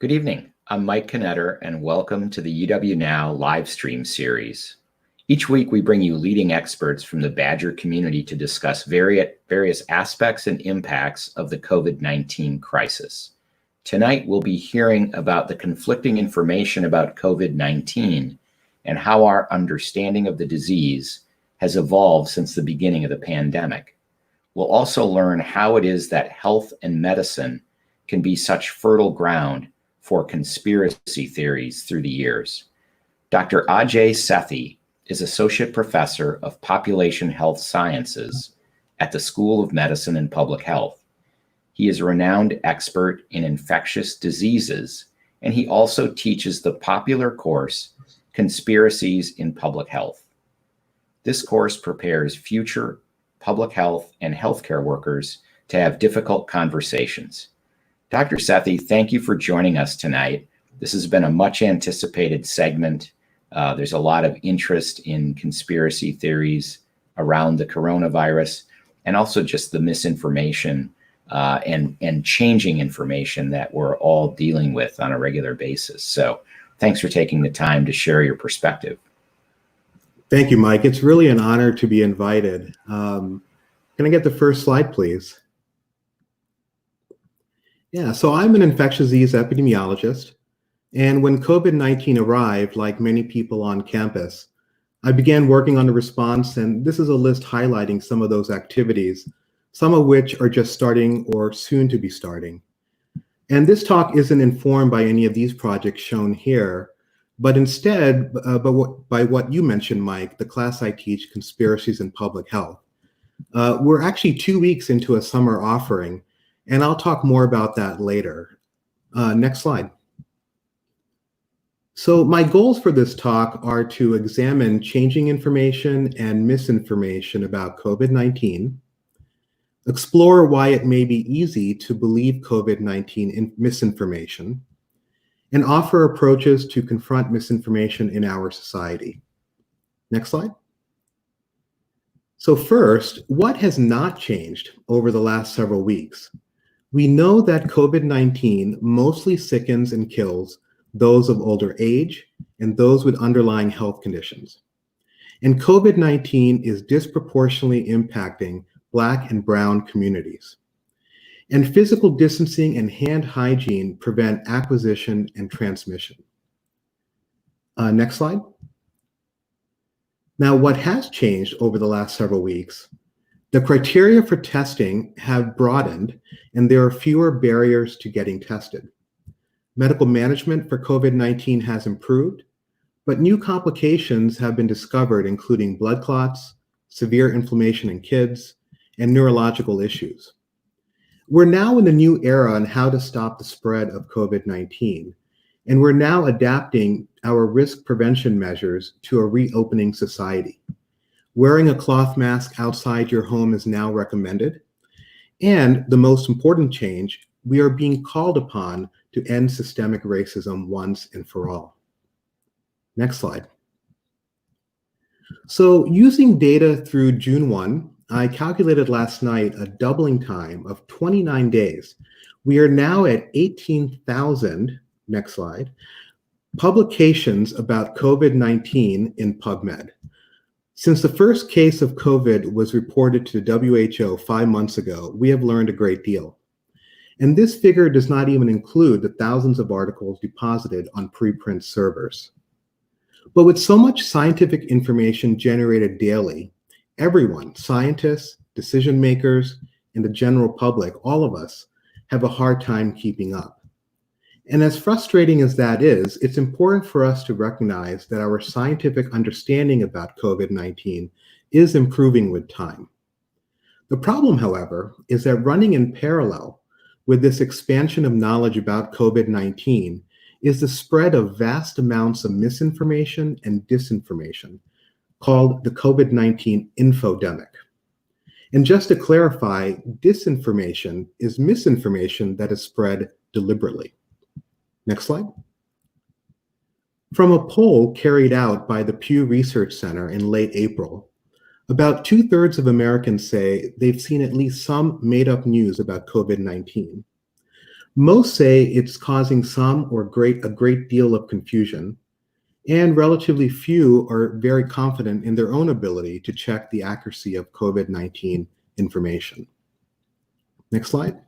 Good evening. I'm Mike Knetter, and welcome to the UW Now Livestream series. Each week, we bring you leading experts from the Badger community to discuss various aspects and impacts of the COVID-19 crisis. Tonight, we'll be hearing about the conflicting information about COVID-19 and how our understanding of the disease has evolved since the beginning of the pandemic. We'll also learn how it is that health and medicine can be such fertile ground for conspiracy theories through the years. Dr. Ajay Sethi is Associate Professor of Population Health Sciences at the School of Medicine and Public Health. He is a renowned expert in infectious diseases, and he also teaches the popular course, Conspiracies in Public Health. This course prepares future public health and healthcare workers to have difficult conversations. Dr. Sethi, thank you for joining us tonight. This has been a much anticipated segment. There's a lot of interest in conspiracy theories around the coronavirus and also just the misinformation and changing information that we're all dealing with on a regular basis. So thanks for taking the time to share your perspective. Thank you, Mike. It's really an honor to be invited. Can I get the first slide, please? Yeah, so I'm an infectious disease epidemiologist, and when COVID-19 arrived, like many people on campus, I began working on the response, and this is a list highlighting some of those activities, some of which are just starting or soon to be starting. And this talk isn't informed by any of these projects shown here, but instead by what you mentioned, Mike, the class I teach, Conspiracies in Public Health. We're actually 2 weeks into a summer offering, and I'll talk more about that later. Next slide. So my goals for this talk are to examine changing information and misinformation about COVID-19, explore why it may be easy to believe COVID-19 misinformation, and offer approaches to confront misinformation in our society. Next slide. So first, what has not changed over the last several weeks? We know that COVID-19 mostly sickens and kills those of older age and those with underlying health conditions. And COVID-19 is disproportionately impacting Black and Brown communities. And physical distancing and hand hygiene prevent acquisition and transmission. Next slide. Now, what has changed over the last several weeks? The criteria for testing have broadened, and there are fewer barriers to getting tested. Medical management for COVID-19 has improved, but new complications have been discovered, including blood clots, severe inflammation in kids, and neurological issues. We're now in a new era on how to stop the spread of COVID-19, and we're now adapting our risk prevention measures to a reopening society. Wearing a cloth mask outside your home is now recommended. And the most important change, we are being called upon to end systemic racism once and for all. Next slide. So using data through June 1, I calculated last night a doubling time of 29 days. We are now at 18,000, next slide, publications about COVID-19 in PubMed. Since the first case of COVID was reported to the WHO 5 months ago, we have learned a great deal. And this figure does not even include the thousands of articles deposited on preprint servers. But with so much scientific information generated daily, everyone, scientists, decision makers, and the general public, all of us, have a hard time keeping up. And as frustrating as that is, it's important for us to recognize that our scientific understanding about COVID-19 is improving with time. The problem, however, is that running in parallel with this expansion of knowledge about COVID-19 is the spread of vast amounts of misinformation and disinformation called the COVID-19 infodemic. And just to clarify, disinformation is misinformation that is spread deliberately. Next slide. From a poll carried out by the Pew Research Center in late April, about 2/3 of Americans say they've seen at least some made-up news about COVID-19. Most say it's causing some or a great deal of confusion, and relatively few are very confident in their own ability to check the accuracy of COVID-19 information. Next slide.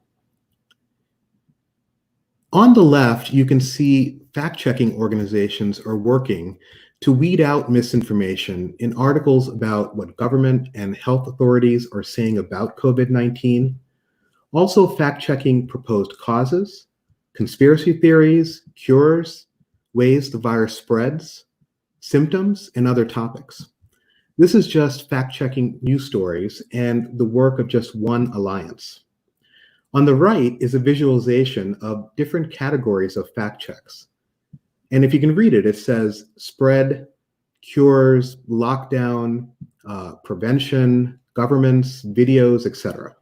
On the left, you can see fact-checking organizations are working to weed out misinformation in articles about what government and health authorities are saying about COVID-19, also fact-checking proposed causes, conspiracy theories, cures, ways the virus spreads, symptoms, and other topics. This is just fact-checking news stories and the work of just one alliance. On the right is a visualization of different categories of fact checks. And if you can read it, it says spread, cures, lockdown, prevention, governments, videos, etc.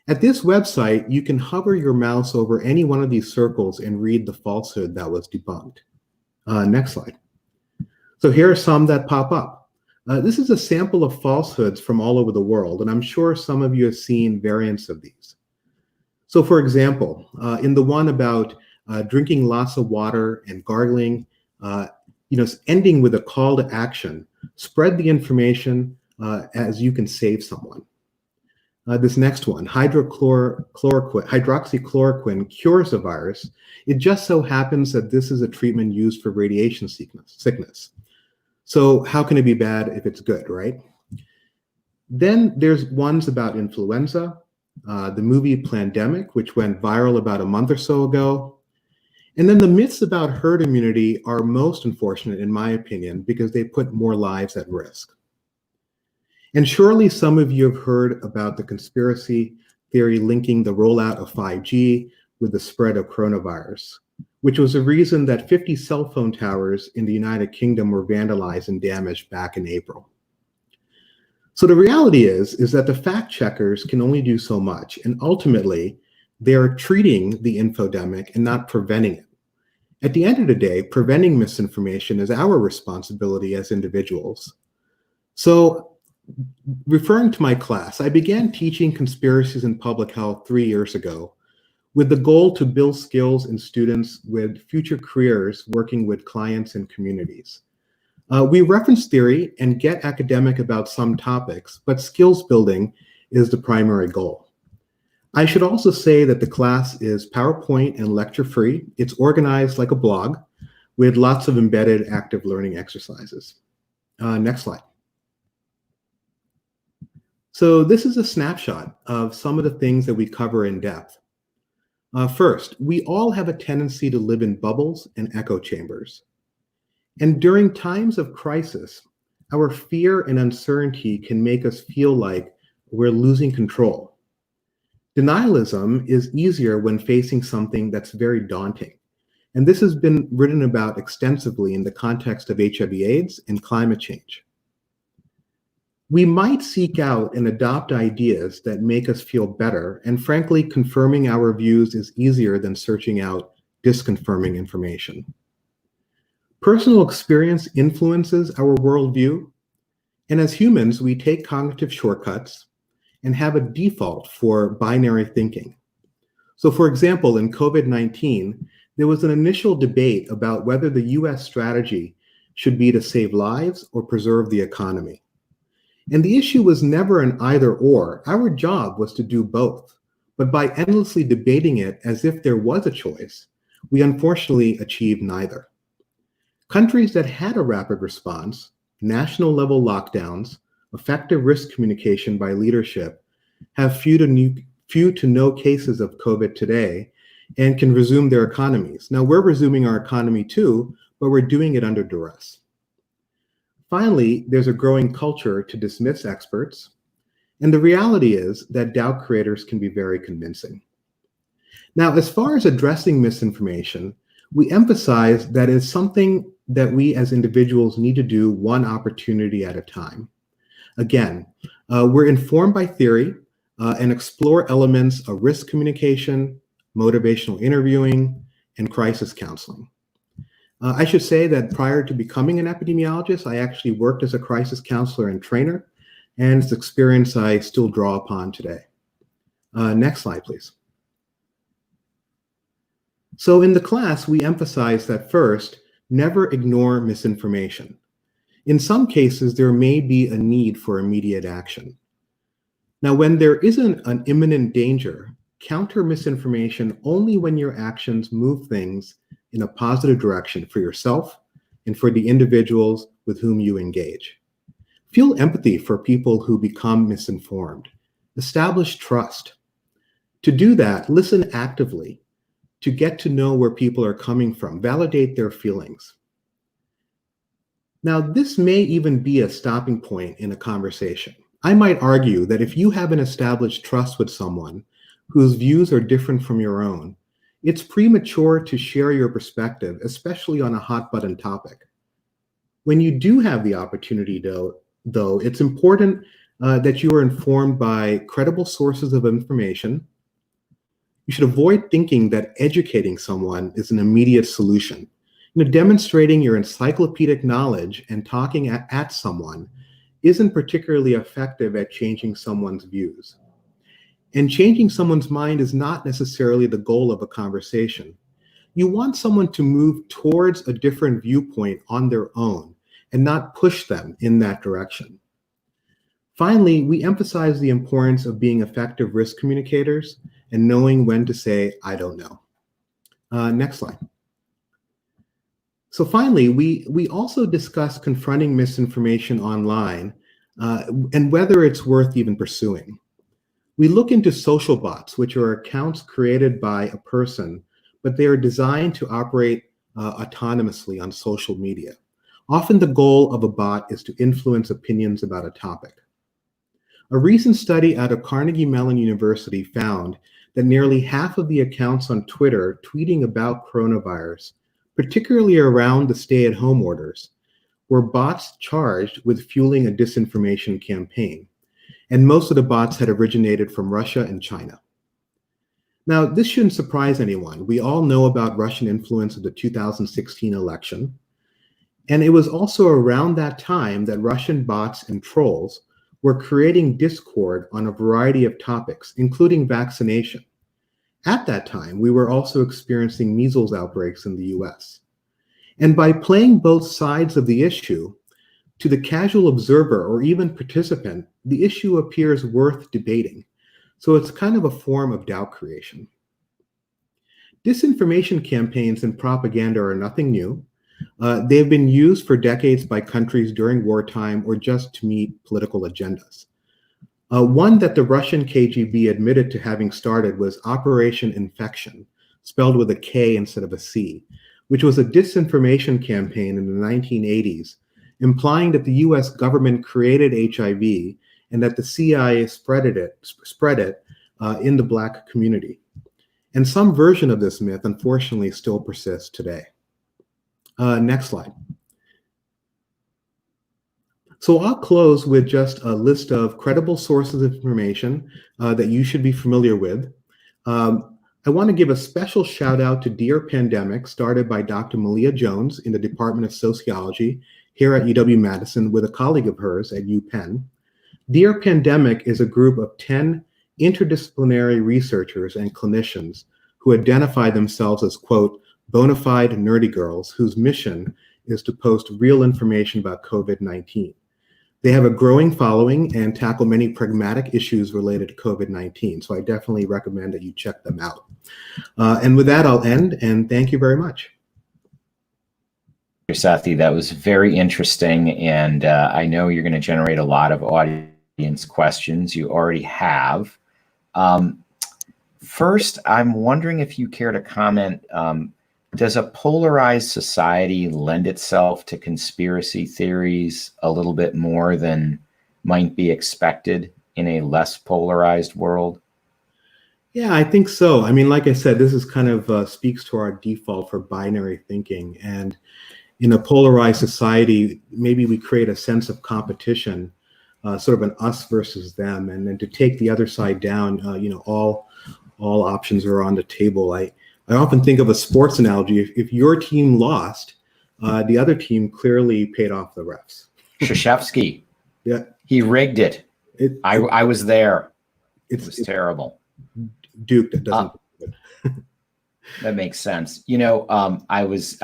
At this website, you can hover your mouse over any one of these circles and read the falsehood that was debunked. Next slide. So here are some that pop up. This is a sample of falsehoods from all over the world, and I'm sure some of you have seen variants of these. So for example, in the one about drinking lots of water and gargling, ending with a call to action, spread the information as you can save someone. This next one, hydroxychloroquine cures a virus. It just so happens that this is a treatment used for radiation sickness. So how can it be bad if it's good, right? Then there's ones about influenza, the movie Plandemic, which went viral about a month or so ago. And then the myths about herd immunity are most unfortunate, in my opinion, because they put more lives at risk. And surely some of you have heard about the conspiracy theory linking the rollout of 5G with the spread of coronavirus, which was the reason that 50 cell phone towers in the United Kingdom were vandalized and damaged back in April. So the reality is that the fact checkers can only do so much, and ultimately they're treating the infodemic and not preventing it. At the end of the day, preventing misinformation is our responsibility as individuals. So referring to my class, I began teaching conspiracies in public health 3 years ago with the goal to build skills in students with future careers working with clients and communities. We reference theory and get academic about some topics, but skills building is the primary goal. I should also say that the class is PowerPoint and lecture free. It's organized like a blog with lots of embedded active learning exercises. Next slide. So this is a snapshot of some of the things that we cover in depth. First, we all have a tendency to live in bubbles and echo chambers. And during times of crisis, our fear and uncertainty can make us feel like we're losing control. Denialism is easier when facing something that's very daunting. And this has been written about extensively in the context of HIV/AIDS and climate change. We might seek out and adopt ideas that make us feel better, and frankly, confirming our views is easier than searching out disconfirming information. Personal experience influences our worldview, and as humans, we take cognitive shortcuts and have a default for binary thinking. So for example, in COVID-19, there was an initial debate about whether the US strategy should be to save lives or preserve the economy. And the issue was never an either or. Our job was to do both. But by endlessly debating it as if there was a choice, we unfortunately achieved neither. Countries that had a rapid response, national level lockdowns, effective risk communication by leadership, have few to no cases of COVID today and can resume their economies. Now we're resuming our economy too, but we're doing it under duress. Finally, there's a growing culture to dismiss experts, and the reality is that doubt creators can be very convincing. Now, as far as addressing misinformation, we emphasize that it's something that we as individuals need to do one opportunity at a time. Again, we're informed by theory and explore elements of risk communication, motivational interviewing, and crisis counseling. I should say that prior to becoming an epidemiologist, I actually worked as a crisis counselor and trainer, and it's experience I still draw upon today. Next slide, please. So in the class, we emphasize that first, never ignore misinformation. In some cases, there may be a need for immediate action. Now, when there isn't an imminent danger, counter misinformation only when your actions move things in a positive direction for yourself and for the individuals with whom you engage. Feel empathy for people who become misinformed. Establish trust. To do that, listen actively to get to know where people are coming from, validate their feelings. Now, this may even be a stopping point in a conversation. I might argue that if you haven't established trust with someone whose views are different from your own, it's premature to share your perspective, especially on a hot button topic. When you do have the opportunity, though, it's important that you are informed by credible sources of information. You should avoid thinking that educating someone is an immediate solution. Demonstrating your encyclopedic knowledge and talking at someone isn't particularly effective at changing someone's views. And changing someone's mind is not necessarily the goal of a conversation. You want someone to move towards a different viewpoint on their own and not push them in that direction. Finally, we emphasize the importance of being effective risk communicators and knowing when to say, I don't know. Next slide. So finally, we also discuss confronting misinformation online and whether it's worth even pursuing. We look into social bots, which are accounts created by a person, but they are designed to operate autonomously on social media. Often the goal of a bot is to influence opinions about a topic. A recent study out of Carnegie Mellon University found that nearly half of the accounts on Twitter tweeting about coronavirus, particularly around the stay-at-home orders, were bots charged with fueling a disinformation campaign. And most of the bots had originated from Russia and China. Now, this shouldn't surprise anyone. We all know about Russian influence of the 2016 election. And it was also around that time that Russian bots and trolls were creating discord on a variety of topics, including vaccination. At that time, we were also experiencing measles outbreaks in the US. And by playing both sides of the issue, to the casual observer or even participant, the issue appears worth debating. So it's kind of a form of doubt creation. Disinformation campaigns and propaganda are nothing new. They've been used for decades by countries during wartime or just to meet political agendas. One that the Russian KGB admitted to having started was Operation Infection, spelled with a K instead of a C, which was a disinformation campaign in the 1980s, implying that the US government created HIV and that the CIA spread it in the Black community. And some version of this myth, unfortunately, still persists today. Next slide. So I'll close with just a list of credible sources of information that you should be familiar with. I want to give a special shout out to Dear Pandemic, started by Dr. Malia Jones in the Department of Sociology here at UW-Madison with a colleague of hers at UPenn. Dear Pandemic is a group of 10 interdisciplinary researchers and clinicians who identify themselves as, quote, bona fide nerdy girls whose mission is to post real information about COVID-19. They have a growing following and tackle many pragmatic issues related to COVID-19, so I definitely recommend that you check them out. And with that, I'll end, and thank you very much. Sethi, that was very interesting, and I know you're going to generate a lot of audience questions. You already have. First, I'm wondering if you care to comment, does a polarized society lend itself to conspiracy theories a little bit more than might be expected in a less polarized world? Yeah, I think so. I mean, like I said, this is kind of speaks to our default for binary thinking. And in a polarized society, maybe we create a sense of competition, sort of an us versus them. And then to take the other side down, all options are on the table. I often think of a sports analogy. If your team lost, the other team clearly paid off the refs. Krzyzewski. Yeah. He rigged it. I was there. It was terrible. Duke, that doesn't. That makes sense. I was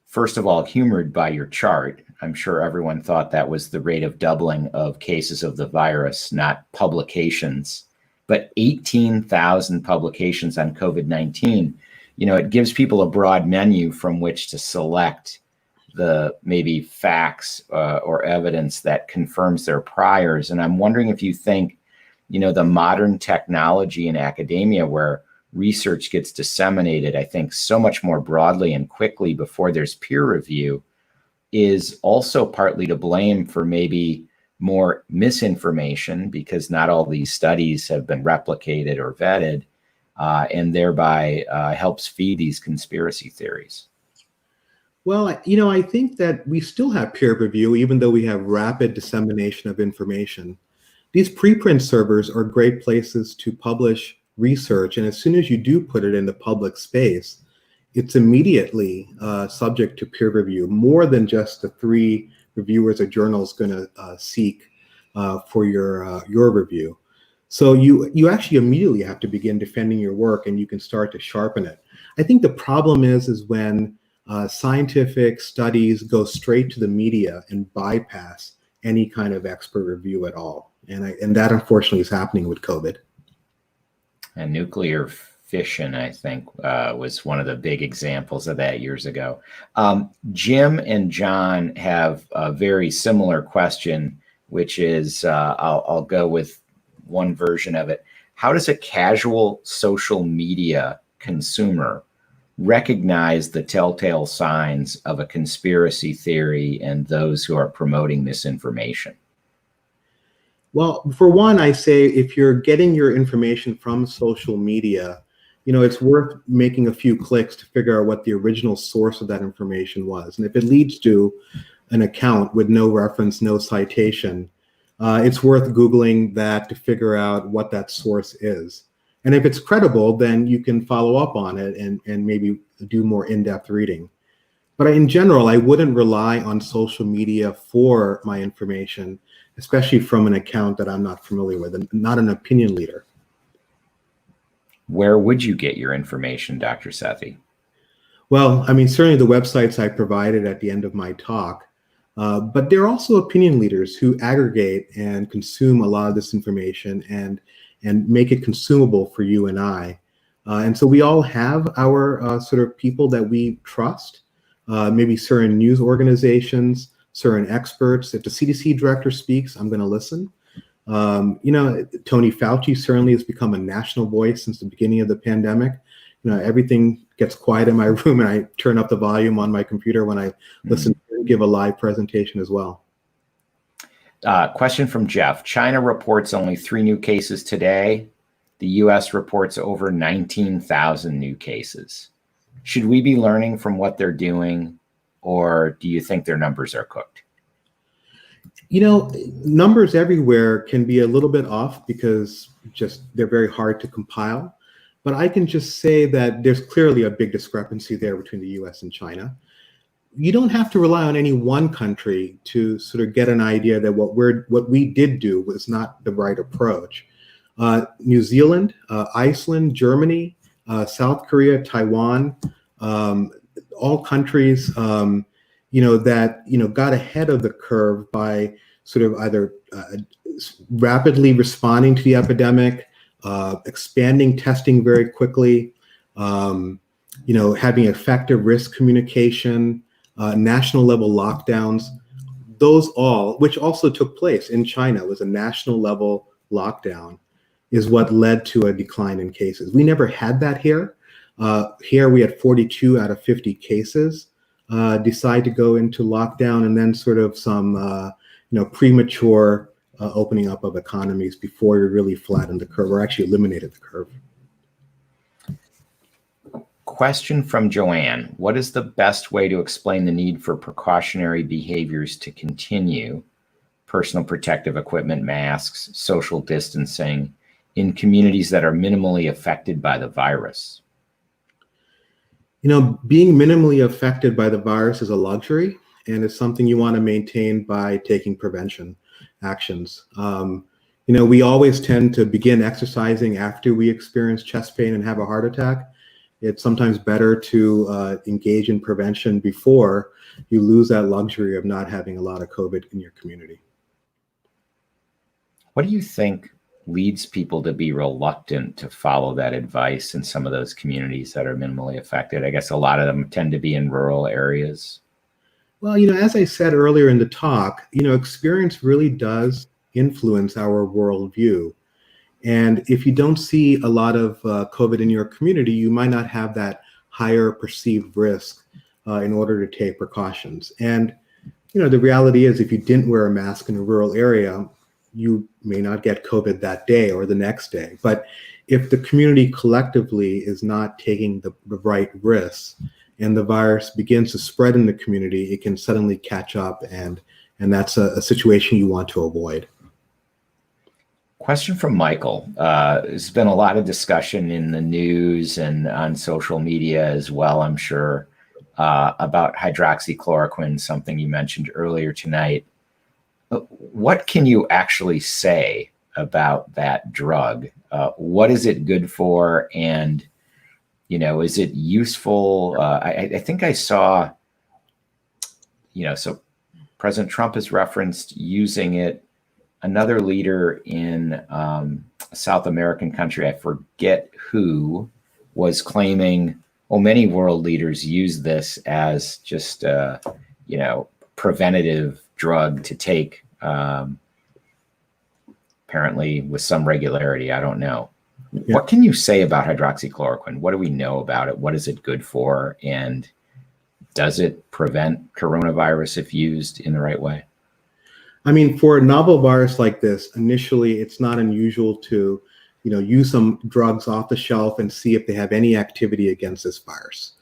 first of all humored by your chart. I'm sure everyone thought that was the rate of doubling of cases of the virus, not publications. But 18,000 publications on COVID-19, it gives people a broad menu from which to select the maybe facts or evidence that confirms their priors. And I'm wondering if you think, the modern technology in academia where research gets disseminated, I think, so much more broadly and quickly before there's peer review, is also partly to blame for maybe more misinformation, because not all these studies have been replicated or vetted, and thereby helps feed these conspiracy theories. Well, I think that we still have peer review, even though we have rapid dissemination of information. These preprint servers are great places to publish research, and as soon as you do put it in the public space, it's immediately subject to peer review, more than just the 3 reviewers a journal is going to seek for your review. So you actually immediately have to begin defending your work, and you can start to sharpen it. I think the problem is when scientific studies go straight to the media and bypass any kind of expert review at all. And that unfortunately is happening with COVID. And nuclear fission, I think, was one of the big examples of that years ago. Jim and John have a very similar question, which is, I'll go with one version of it. How does a casual social media consumer recognize the telltale signs of a conspiracy theory and those who are promoting misinformation? Well, for one, I say if you're getting your information from social media, it's worth making a few clicks to figure out what the original source of that information was. And if it leads to an account with no reference, no citation, it's worth Googling that to figure out what that source is. And if it's credible, then you can follow up on it and maybe do more in-depth reading. But in general, I wouldn't rely on social media for my information, especially from an account that I'm not familiar with, and not an opinion leader. Where would you get your information, Dr. Sethi? Well, certainly the websites I provided at the end of my talk, but there are also opinion leaders who aggregate and consume a lot of this information and make it consumable for you and I. And so we all have our sort of people that we trust, maybe certain news organizations, certain experts. If the CDC director speaks, I'm going to listen. Tony Fauci certainly has become a national voice since the beginning of the pandemic. Everything gets quiet in my room, and I turn up the volume on my computer when I listen to him give a live presentation as well. Question from Jeff. China reports only 3 new cases today. The US reports over 19,000 new cases. Should we be learning from what they're doing, or do you think their numbers are cooked? Numbers everywhere can be a little bit off because they're very hard to compile. But I can just say that there's clearly a big discrepancy there between the US and China. You don't have to rely on any one country to sort of get an idea that what we did do was not the right approach. New Zealand, Iceland, Germany, South Korea, Taiwan, all countries, that got ahead of the curve by sort of either rapidly responding to the epidemic, expanding testing very quickly, having effective risk communication, national level lockdowns. Those all, which also took place in China, was a national level lockdown, is what led to a decline in cases. We never had that here. Here we had 42 out of 50 cases decide to go into lockdown, and then sort of some premature opening up of economies before we really flattened the curve, or actually eliminated the curve. Question from Joanne. What is the best way to explain the need for precautionary behaviors to continue, personal protective equipment, masks, social distancing, in communities that are minimally affected by the virus? Being minimally affected by the virus is a luxury, and it's something you want to maintain by taking prevention actions. We always tend to begin exercising after we experience chest pain and have a heart attack. It's sometimes better to engage in prevention before you lose that luxury of not having a lot of COVID in your community. What do you think leads people to be reluctant to follow that advice in some of those communities that are minimally affected? I guess a lot of them tend to be in rural areas. Well, as I said earlier in the talk, experience really does influence our worldview. And if you don't see a lot of COVID in your community, you might not have that higher perceived risk in order to take precautions. And, the reality is if you didn't wear a mask in a rural area, you may not get COVID that day or the next day. But if the community collectively is not taking the right risks and the virus begins to spread in the community, it can suddenly catch up, and that's a situation you want to avoid. Question from Michael. There's been a lot of discussion in the news and on social media as well, I'm sure, about hydroxychloroquine, something you mentioned earlier tonight. What can you actually say about that drug? What is it good for? And, is it useful? I think I saw, so President Trump has referenced using it. Another leader in a South American country, I forget who, was claiming, many world leaders use this as just preventative drug to take, apparently with some regularity. I don't know. Yeah. What can you say about hydroxychloroquine? What do we know about it? What is it good for? And does it prevent coronavirus if used in the right way? I mean, for a novel virus like this, initially, it's not unusual to, use some drugs off the shelf and see if they have any activity against this virus.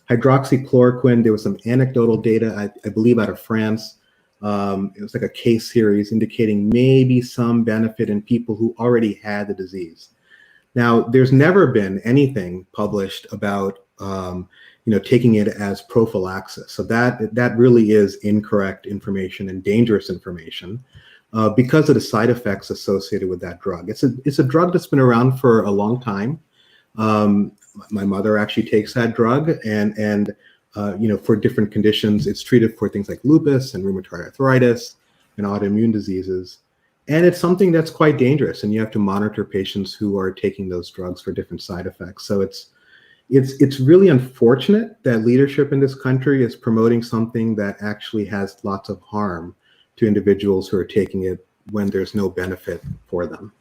Hydroxychloroquine, there was some anecdotal data, I believe, out of France. It was like a case series indicating maybe some benefit in people who already had the disease. Now, there's never been anything published about taking it as prophylaxis. So that really is incorrect information and dangerous information because of the side effects associated with that drug. It's a drug that's been around for a long time. My mother actually takes that drug, and for different conditions, it's treated for things like lupus and rheumatoid arthritis and autoimmune diseases. And it's something that's quite dangerous, and you have to monitor patients who are taking those drugs for different side effects. So it's really unfortunate that leadership in this country is promoting something that actually has lots of harm to individuals who are taking it when there's no benefit for them.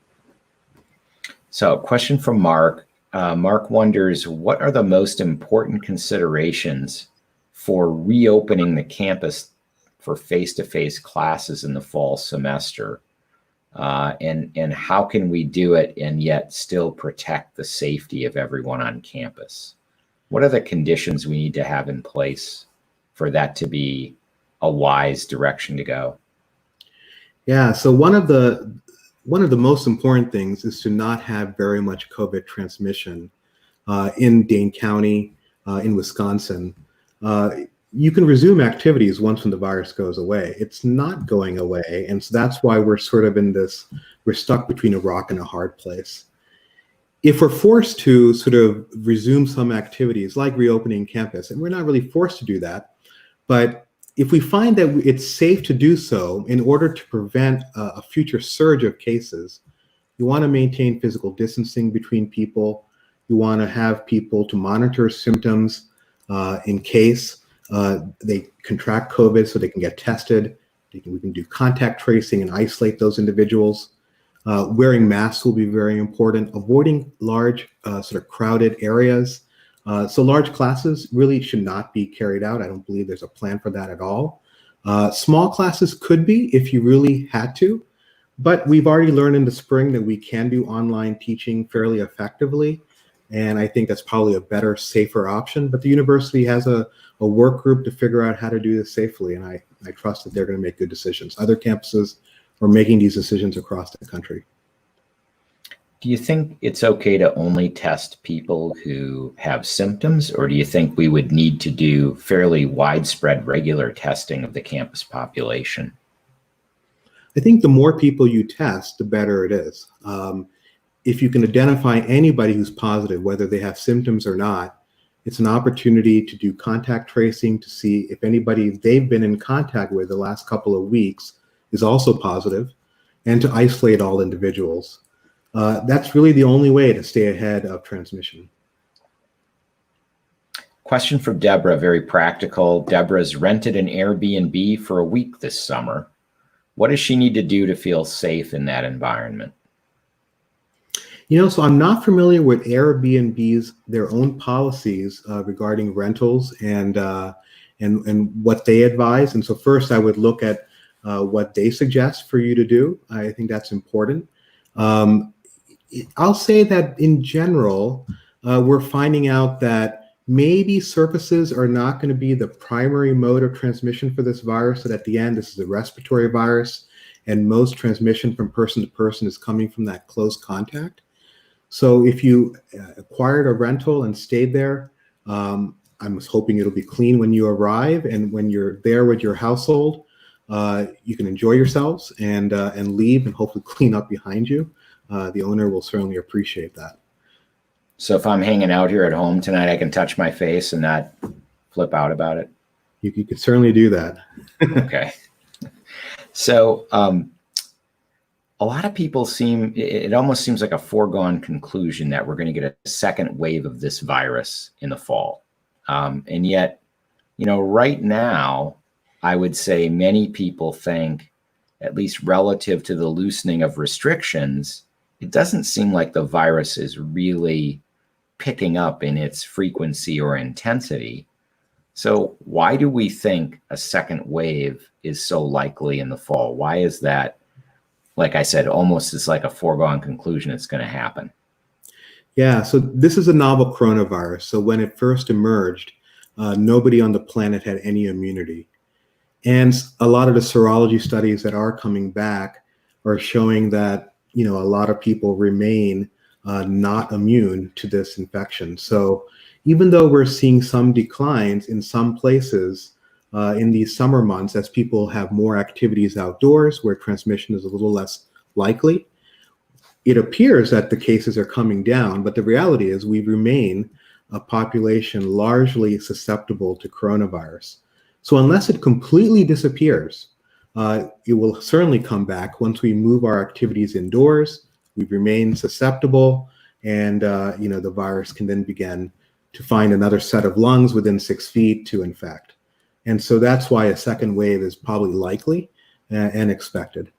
So, question from Mark. Mark wonders, what are the most important considerations for reopening the campus for face-to-face classes in the fall semester? And how can we do it and yet still protect the safety of everyone on campus? What are the conditions we need to have in place for that to be a wise direction to go? Yeah, so one of the most important things is to not have very much COVID transmission in Dane County, in Wisconsin. You can resume activities once when the virus goes away. It's not going away. And so that's why we're sort of we're stuck between a rock and a hard place. If we're forced to sort of resume some activities like reopening campus, and we're not really forced to do that, but if we find that it's safe to do so in order to prevent a future surge of cases, you want to maintain physical distancing between people. You want to have people to monitor symptoms in case they contract COVID so they can get tested. We can do contact tracing and isolate those individuals. Wearing masks will be very important. Avoiding large, sort of crowded areas. So large classes really should not be carried out. I don't believe there's a plan for that at all. Small classes could be if you really had to, but we've already learned in the spring that we can do online teaching fairly effectively. And I think that's probably a better, safer option. But the university has a work group to figure out how to do this safely. And I trust that they're going to make good decisions. Other campuses are making these decisions across the country. Do you think it's okay to only test people who have symptoms, or do you think we would need to do fairly widespread regular testing of the campus population? I think the more people you test, the better it is. If you can identify anybody who's positive, whether they have symptoms or not, it's an opportunity to do contact tracing to see if anybody they've been in contact with the last couple of weeks is also positive, and to isolate all individuals. That's really the only way to stay ahead of transmission. Question from Deborah, very practical. Deborah's rented an Airbnb for a week this summer. What does she need to do to feel safe in that environment? So I'm not familiar with Airbnb's, their own policies regarding rentals and what they advise. And so first I would look at what they suggest for you to do. I think that's important. I'll say that in general, we're finding out that maybe surfaces are not going to be the primary mode of transmission for this virus, that at the end, this is a respiratory virus, and most transmission from person to person is coming from that close contact. So if you acquired a rental and stayed there, I'm hoping it'll be clean when you arrive, and when you're there with your household, you can enjoy yourselves and leave and hopefully clean up behind you. The owner will certainly appreciate that. So if I'm hanging out here at home tonight, I can touch my face and not flip out about it? You could certainly do that. Okay. So a lot of people it almost seems like a foregone conclusion that we're going to get a second wave of this virus in the fall. And yet, right now, I would say many people think, at least relative to the loosening of restrictions, it doesn't seem like the virus is really picking up in its frequency or intensity. So why do we think a second wave is so likely in the fall? Why is that, like I said, almost is like a foregone conclusion it's going to happen? Yeah, so this is a novel coronavirus. So when it first emerged, nobody on the planet had any immunity. And a lot of the serology studies that are coming back are showing that, a lot of people remain not immune to this infection. So even though we're seeing some declines in some places in these summer months, as people have more activities outdoors where transmission is a little less likely, it appears that the cases are coming down, but the reality is we remain a population largely susceptible to coronavirus. So unless it completely disappears, it will certainly come back once we move our activities indoors. We remain susceptible, and the virus can then begin to find another set of lungs within 6 feet to infect. And so that's why a second wave is probably likely and expected.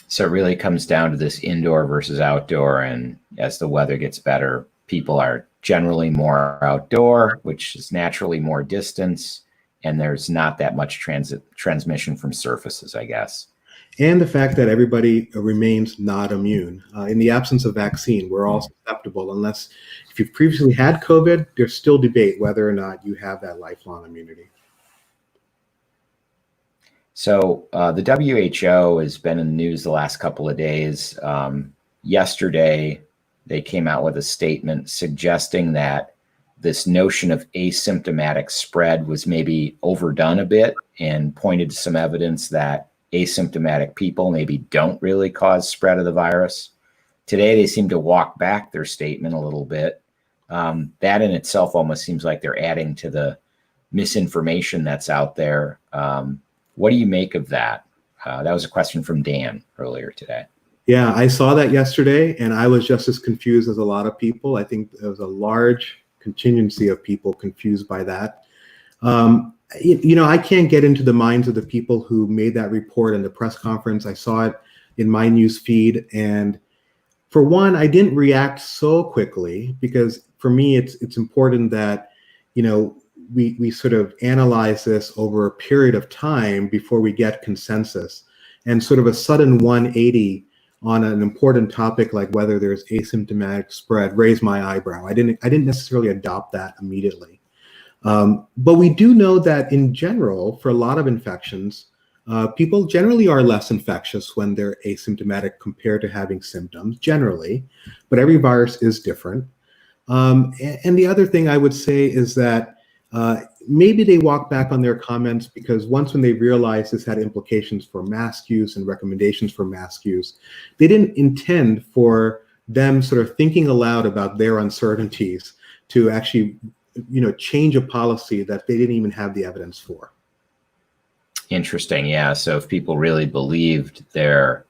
So it really comes down to this indoor versus outdoor, and as the weather gets better, people are generally more outdoor, which is naturally more distance, and there's not that much transmission from surfaces, I guess. And the fact that everybody remains not immune. In the absence of vaccine, we're all susceptible, unless if you've previously had COVID, there's still debate whether or not you have that lifelong immunity. So the WHO has been in the news the last couple of days. Yesterday, they came out with a statement suggesting that this notion of asymptomatic spread was maybe overdone a bit, and pointed to some evidence that asymptomatic people maybe don't really cause spread of the virus. Today, they seem to walk back their statement a little bit. That in itself almost seems like they're adding to the misinformation that's out there. What do you make of that? That was a question from Dan earlier today. Yeah, I saw that yesterday, and I was just as confused as a lot of people. I think there was a large contingency of people confused by that. I can't get into the minds of the people who made that report in the press conference. I saw it in my news feed, and for one, I didn't react so quickly, because for me, it's important that we sort of analyze this over a period of time before we get consensus. And sort of a sudden 180 on an important topic like whether there's asymptomatic spread raised my eyebrow. I didn't necessarily adopt that immediately. But we do know that in general, for a lot of infections, people generally are less infectious when they're asymptomatic compared to having symptoms, generally, but every virus is different. And the other thing I would say is that maybe they walk back on their comments because once when they realized this had implications for mask use and recommendations for mask use, they didn't intend for them sort of thinking aloud about their uncertainties to actually, change a policy that they didn't even have the evidence for. Interesting. Yeah. So if people really believed their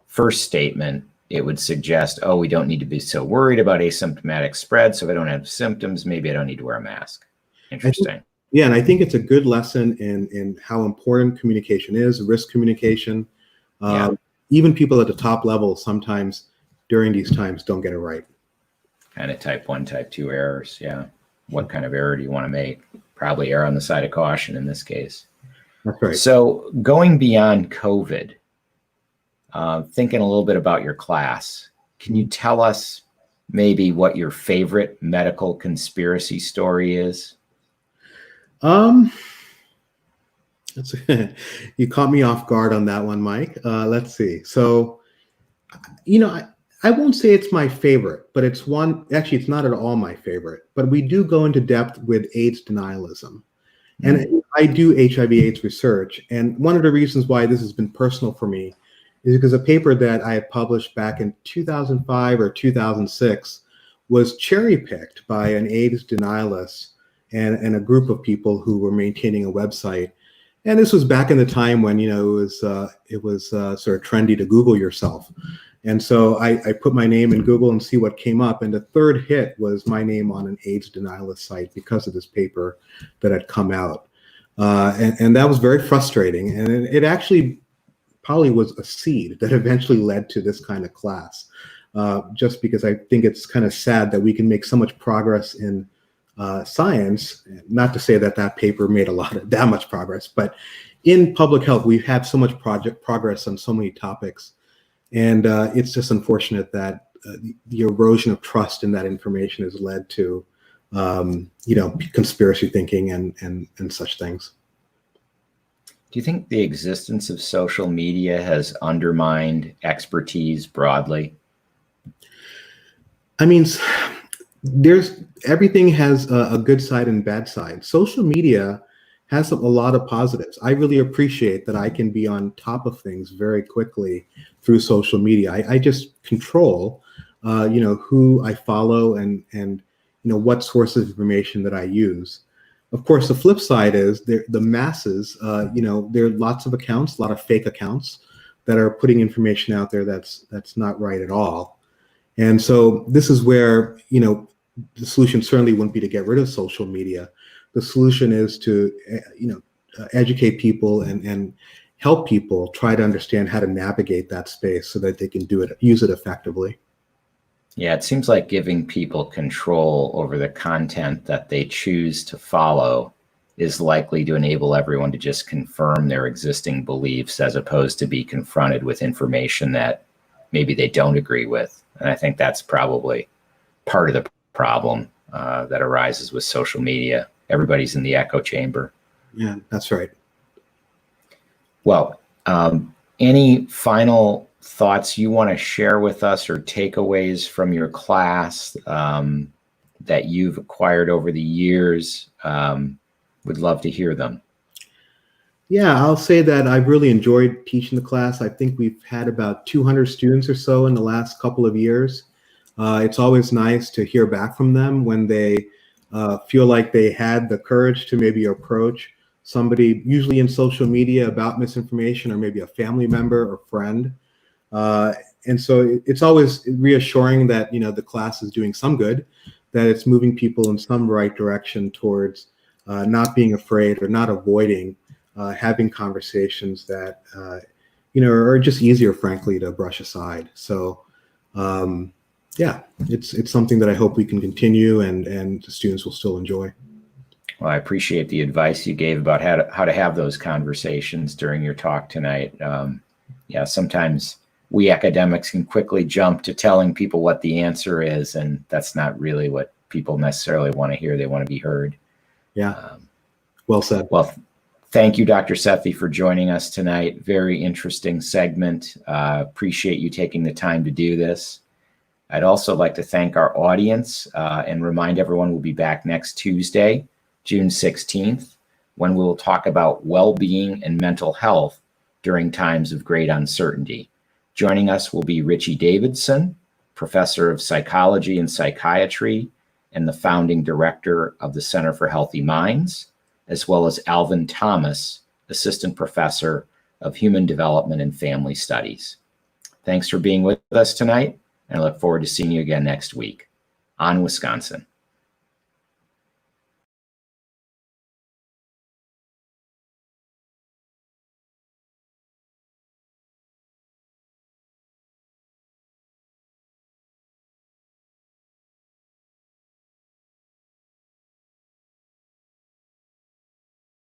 first statement, it would suggest, oh, we don't need to be so worried about asymptomatic spread. So if I don't have symptoms, maybe I don't need to wear a mask. Interesting. And I think it's a good lesson in how important communication is, risk communication. Even people at the top level sometimes during these times don't get it right. Kind of type 1, type 2 errors. Yeah. What kind of error do you want to make? Probably err on the side of caution in this case. That's right. So going beyond COVID, thinking a little bit about your class, can you tell us maybe what your favorite medical conspiracy story is? You caught me off guard on that one, Mike. Let's see. So, I won't say it's my favorite, but it's one, actually, it's not at all my favorite, but we do go into depth with AIDS denialism. And I do HIV/AIDS research. And one of the reasons why this has been personal for me is because a paper that I had published back in 2005 or 2006 was cherry-picked by an AIDS denialist and a group of people who were maintaining a website. And this was back in the time when, it was sort of trendy to Google yourself. And so I put my name in Google and see what came up. And the third hit was my name on an AIDS denialist site because of this paper that had come out. And that was very frustrating. And it actually probably was a seed that eventually led to this kind of class. Just because I think it's kind of sad that we can make so much progress in science, not to say that that paper made that much progress, but in public health, we've had so much progress on so many topics. And it's just unfortunate that the erosion of trust in that information has led to, conspiracy thinking and such things. Do you think the existence of social media has undermined expertise broadly? I mean, everything has a good side and bad side. Social media has a lot of positives. I really appreciate that I can be on top of things very quickly through social media. I just control, who I follow and what sources of information that I use. Of course, the flip side is the masses. There are lots of accounts, a lot of fake accounts that are putting information out there that's not right at all. And so this is where the solution certainly wouldn't be to get rid of social media. The solution is to, educate people and help people try to understand how to navigate that space so that they can use it effectively. Yeah, it seems like giving people control over the content that they choose to follow is likely to enable everyone to just confirm their existing beliefs as opposed to be confronted with information that maybe they don't agree with. And I think that's probably part of the problem that arises with social media. Everybody's in the echo chamber. Yeah, that's right. Well, any final thoughts you want to share with us or takeaways from your class that you've acquired over the years? Would love to hear them. Yeah, I'll say that I've really enjoyed teaching the class. I think we've had about 200 students or so in the last couple of years. It's always nice to hear back from them when they feel like they had the courage to maybe approach somebody, usually in social media, about misinformation, or maybe a family member or friend. And so it's always reassuring that the class is doing some good, that it's moving people in some right direction towards not being afraid or not avoiding having conversations that are just easier, frankly, to brush aside. So yeah, it's something that I hope we can continue and the students will still enjoy. Well, I appreciate the advice you gave about how to have those conversations during your talk tonight. Yeah, sometimes we academics can quickly jump to telling people what the answer is, and that's not really what people necessarily want to hear. They want to be heard. Yeah, well said. Well, thank you, Dr. Sethi, for joining us tonight. Very interesting segment. Appreciate you taking the time to do this. I'd also like to thank our audience and remind everyone we'll be back next Tuesday June 16th, when we will talk about well-being and mental health during times of great uncertainty. Joining us will be Richie Davidson, professor of psychology and psychiatry and the founding director of the Center for Healthy Minds, as well as Alvin Thomas, assistant professor of human development and family studies. Thanks for being with us tonight, and I look forward to seeing you again next week. On Wisconsin.